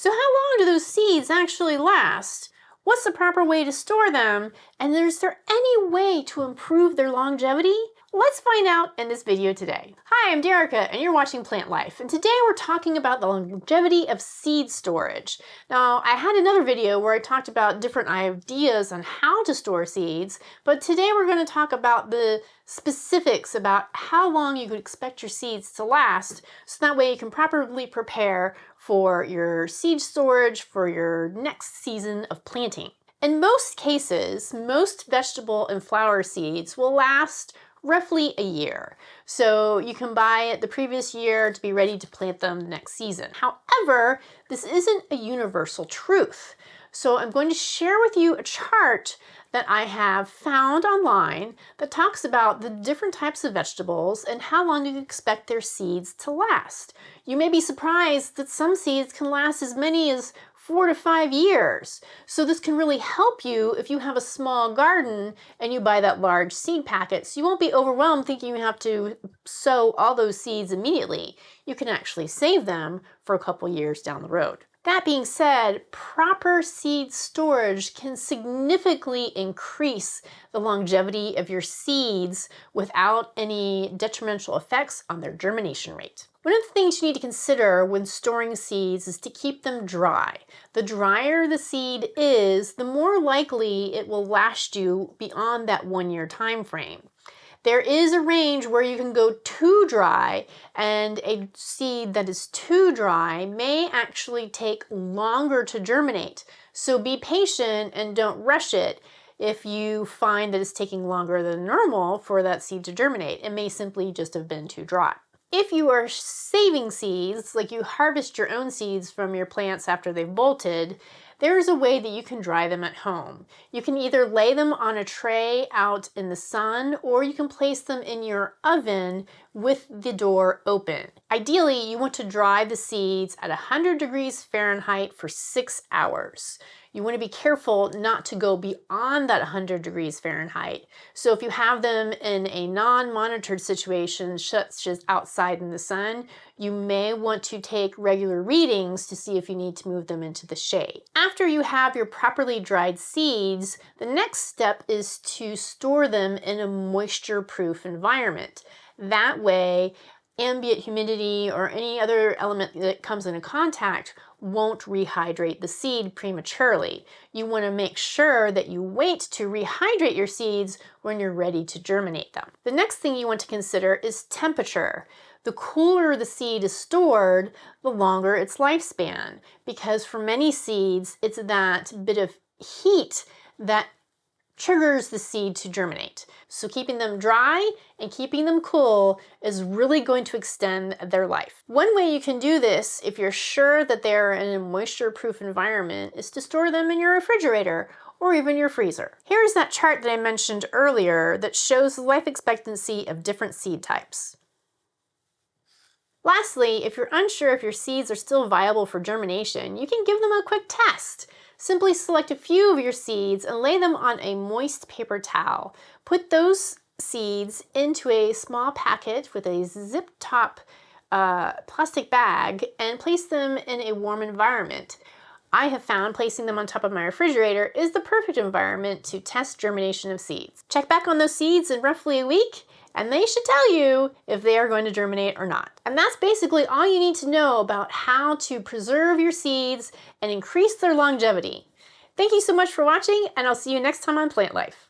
So how long do those seeds actually last? What's the proper way to store them? And is there any way to improve their longevity? Let's find out in this video today. Hi, I'm Derica and you're watching Plant Life, and today we're talking about the longevity of seed storage. Now, I had another video where I talked about different ideas on how to store seeds, but today we're going to talk about the specifics about how long you could expect your seeds to last, so that way you can properly prepare for your seed storage for your next season of planting. In most cases, most vegetable and flower seeds will last roughly a year. So you can buy it the previous year to be ready to plant them the next season. However, this isn't a universal truth. So I'm going to share with you a chart that I have found online that talks about the different types of vegetables and how long you expect their seeds to last. You may be surprised that some seeds can last as many as 4 to 5 years. So this can really help you if you have a small garden and you buy that large seed packet. So you won't be overwhelmed thinking you have to sow all those seeds immediately. You can actually save them for a couple years down the road. That being said, proper seed storage can significantly increase the longevity of your seeds without any detrimental effects on their germination rate. One of the things you need to consider when storing seeds is to keep them dry. The drier the seed is, the more likely it will last you beyond that 1 year time frame. There is a range where you can go too dry, and a seed that is too dry may actually take longer to germinate. So be patient and don't rush it. If you find that it's taking longer than normal for that seed to germinate, it may simply just have been too dry. If you are saving seeds, like you harvest your own seeds from your plants after they've bolted, there is a way that you can dry them at home. You can either lay them on a tray out in the sun, or you can place them in your oven with the door open. Ideally, you want to dry the seeds at 100 degrees Fahrenheit for 6 hours. You want to be careful not to go beyond that 100 degrees Fahrenheit. So if you have them in a non-monitored situation, such as outside in the sun, you may want to take regular readings to see if you need to move them into the shade. After you have your properly dried seeds, the next step is to store them in a moisture-proof environment. That way, ambient humidity or any other element that comes into contact won't rehydrate the seed prematurely. You want to make sure that you wait to rehydrate your seeds when you're ready to germinate them. The next thing you want to consider is temperature. The cooler the seed is stored, the longer its lifespan, because for many seeds, it's that bit of heat that triggers the seed to germinate. So keeping them dry and keeping them cool is really going to extend their life. One way you can do this, if you're sure that they're in a moisture-proof environment, is to store them in your refrigerator or even your freezer. Here's that chart that I mentioned earlier that shows the life expectancy of different seed types. Lastly, if you're unsure if your seeds are still viable for germination, you can give them a quick test. Simply select a few of your seeds and lay them on a moist paper towel. Put those seeds into a small packet with a zip top plastic bag and place them in a warm environment. I have found placing them on top of my refrigerator is the perfect environment to test germination of seeds. Check back on those seeds in roughly a week, and they should tell you if they are going to germinate or not. And that's basically all you need to know about how to preserve your seeds and increase their longevity. Thank you so much for watching, and I'll see you next time on Plant Life.